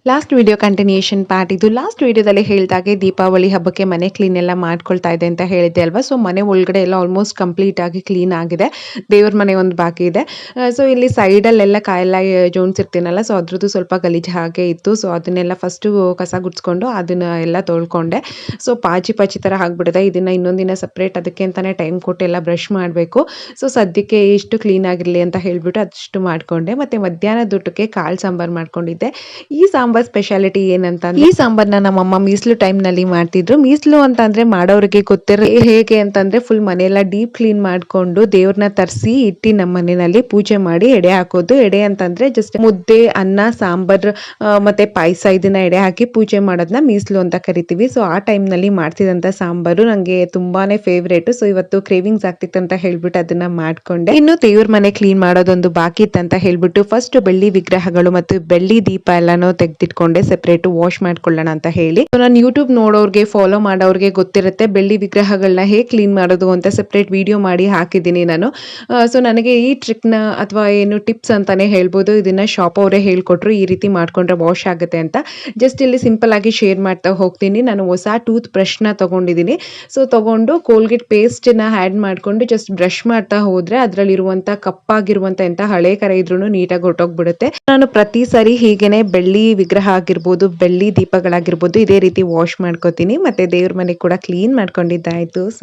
Last video continuation part ಇದು. Last ವಿಡಿಯೋದಲ್ಲಿ ಹೇಳಿದಾಗೆ ದೀಪಾವಳಿ ಹಬ್ಬಕ್ಕೆ ಮನೆ ಕ್ಲೀನ್ ಎಲ್ಲ ಮಾಡ್ಕೊಳ್ತಾ ಇದೆ ಅಂತ ಹೇಳಿದ್ದೆ ಅಲ್ವಾ. ಸೊ ಮನೆ ಒಳಗಡೆ ಎಲ್ಲ ಆಲ್ಮೋಸ್ಟ್ ಕಂಪ್ಲೀಟ್ ಆಗಿ ಕ್ಲೀನ್ ಆಗಿದೆ. ದೇವ್ರ ಮನೆ ಒಂದು ಬಾಕಿ ಇದೆ. ಸೊ ಇಲ್ಲಿ ಸೈಡಲ್ಲೆಲ್ಲ ಕಾಯೆಲ್ಲ ಜೋಣಿಸಿರ್ತೀನಲ್ಲ, ಸೊ ಅದ್ರದ್ದು ಸ್ವಲ್ಪ ಗಲೀಜು ಹಾಗೆ ಇತ್ತು. ಸೊ ಅದನ್ನೆಲ್ಲ ಫಸ್ಟು ಕಸ ಗುಡಿಸ್ಕೊಂಡು ಅದನ್ನ ಎಲ್ಲ ತೊಳ್ಕೊಂಡೆ. ಸೊ ಪಾಚಿ ಥರ ಆಗಿಬಿಡಿದೆ. ಇದನ್ನು ಇನ್ನೊಂದಿನ ಸಪ್ರೇಟ್ ಅದಕ್ಕೆ ಅಂತಲೇ ಟೈಮ್ ಕೊಟ್ಟು ಎಲ್ಲ ಬ್ರಷ್ ಮಾಡಬೇಕು. ಸೊ ಸದ್ಯಕ್ಕೆ ಇಷ್ಟು ಕ್ಲೀನ್ ಆಗಿರಲಿ ಅಂತ ಹೇಳಿಬಿಟ್ಟು ಅಷ್ಟು ಮಾಡಿಕೊಂಡೆ. ಮತ್ತು ಮಧ್ಯಾಹ್ನದ ಊಟಕ್ಕೆ ಕಾಳು ಸಾಂಬಾರು ಮಾಡ್ಕೊಂಡಿದ್ದೆ. ಈ ಸಾಂಬಾರ್ ಸ್ಪೆಷಾಲಿಟಿ ಏನಂತಂದ್ರೆ, ಈ ಸಾಂಬಾರ್ನ ನಮ್ಮಮ್ಮ ಮೀಸಲು ಟೈಮ್ನಲ್ಲಿ ಮಾಡ್ತಿದ್ರು. ಮೀಸಲು ಅಂತಂದ್ರೆ ಮಾಡೋರಿಗೆ ಗೊತ್ತಿರ ಹೇಗೆ ಅಂತಂದ್ರೆ, ಫುಲ್ ಮನೆಯೆಲ್ಲ ಡೀಪ್ ಕ್ಲೀನ್ ಮಾಡ್ಕೊಂಡು ದೇವ್ರನ್ನ ತರಿಸಿ ಇಟ್ಟು ನಮ್ಮ ಮನೆಯಲ್ಲಿ ಪೂಜೆ ಮಾಡಿ ಎಡೆ ಹಾಕೋದು. ಎಡೆ ಅಂತಂದ್ರೆ ಜಸ್ಟ್ ಮುದ್ದೆ, ಅನ್ನ, ಸಾಂಬಾರ್ ಮತ್ತೆ ಪಾಯಸ ಇದನ್ನ ಎಡೆ ಹಾಕಿ ಪೂಜೆ ಮಾಡೋದನ್ನ ಮೀಸಲು ಅಂತ ಕರಿತೀವಿ. ಸೊ ಆ ಟೈಮ್ನಲ್ಲಿ ಮಾಡ್ತಿದ್ದಂಥ ಸಾಂಬಾರು ನನಗೆ ತುಂಬಾನೇ ಫೇವ್ರೇಟ್. ಸೊ ಇವತ್ತು ಕ್ರೇವಿಂಗ್ಸ್ ಆಗ್ತಿತ್ತು ಅಂತ ಹೇಳ್ಬಿಟ್ಟು ಅದನ್ನ ಮಾಡ್ಕೊಂಡೆ. ಇನ್ನು ದೇವ್ರ ಮನೆ ಕ್ಲೀನ್ ಮಾಡೋದೊಂದು ಬಾಕಿ ಇತ್ತಂತ ಹೇಳ್ಬಿಟ್ಟು ಫಸ್ಟ್ ಬೆಳ್ಳಿ ವಿಗ್ರಹಗಳು ಮತ್ತು ಬೆಳ್ಳಿ ದೀಪ ಎಲ್ಲಾನು ತೆಗೆದಿಟ್ಕೊಂಡೆ, ಸೆಪರೇಟ್ ವಾಶ್ ಮಾಡ್ಕೊಳ್ಳೋಣ ಅಂತ ಹೇಳಿ. ನಾನು ಯೂಟ್ಯೂಬ್ ನೋಡೋರ್ಗೆ, ಫಾಲೋ ಮಾಡೋರ್ಗೆ ಗೊತ್ತಿರುತ್ತೆ ಬೆಳ್ಳಿ ವಿಗ್ರಹಗಳನ್ನ ಹೇಗೆ ಕ್ಲೀನ್ ಮಾಡೋದು ಅಂತ ಸೆಪರೇಟ್ ವಿಡಿಯೋ ಮಾಡಿ ಹಾಕಿದ್ದೀನಿ ನಾನು. ಸೊ ನನಗೆ ಈ ಟ್ರಿಕ್ನ ಅಥವಾ ಏನು ಟಿಪ್ಸ್ ಅಂತಾನೆ ಹೇಳ್ಬೋದು, ಇದನ್ನ ಶಾಪ್ ಅವರೇ ಹೇಳ್ಕೊಟ್ರು, ಈ ರೀತಿ ಮಾಡ್ಕೊಂಡ್ರೆ ವಾಶ್ ಆಗುತ್ತೆ ಅಂತ. ಜಸ್ಟ್ ಇಲ್ಲಿ ಸಿಂಪಲ್ ಆಗಿ ಶೇರ್ ಮಾಡ್ತಾ ಹೋಗ್ತೀನಿ. ನಾನು ಹೊಸ ಟೂತ್ ಬ್ರಷ್ನ ತಗೊಂಡಿದ್ದೀನಿ. ಸೊ ತಗೊಂಡು ಕೋಲ್ಗೇಟ್ ಪೇಸ್ಟ್ನ ಆ್ಯಡ್ ಮಾಡ್ಕೊಂಡು ಜಸ್ಟ್ ಬ್ರಷ್ ಮಾಡ್ತಾ ಹೋದ್ರೆ ಅದರಲ್ಲಿರುವಂಥ ಕಪ್ಪಾಗಿರುವಂಥ ಎಂಥ ಹಳೆ ಕರೆ ಇದ್ರೂ ನೀಟಾಗಿ ಹೊರಟೋಗ್ಬಿಡುತ್ತೆ. ನಾನು ಪ್ರತಿ ಸಾರಿ ಹೀಗೇನೆ ಬೆಳ್ಳಿ ವಿಗ್ರಹ ಆಗಿರ್ಬೋದು, ಬೆಳ್ಳಿ ದೀಪಗಳಾಗಿರ್ಬೋದು, ಇದೇ ರೀತಿ ವಾಶ್ ಮಾಡ್ಕೋತೀನಿ. ಮತ್ತೆ ದೇವ್ರ ಮನೆ ಕೂಡ ಕ್ಲೀನ್ ಮಾಡ್ಕೊಂಡಿದ್ದಾಯ್ತು. ಸೊ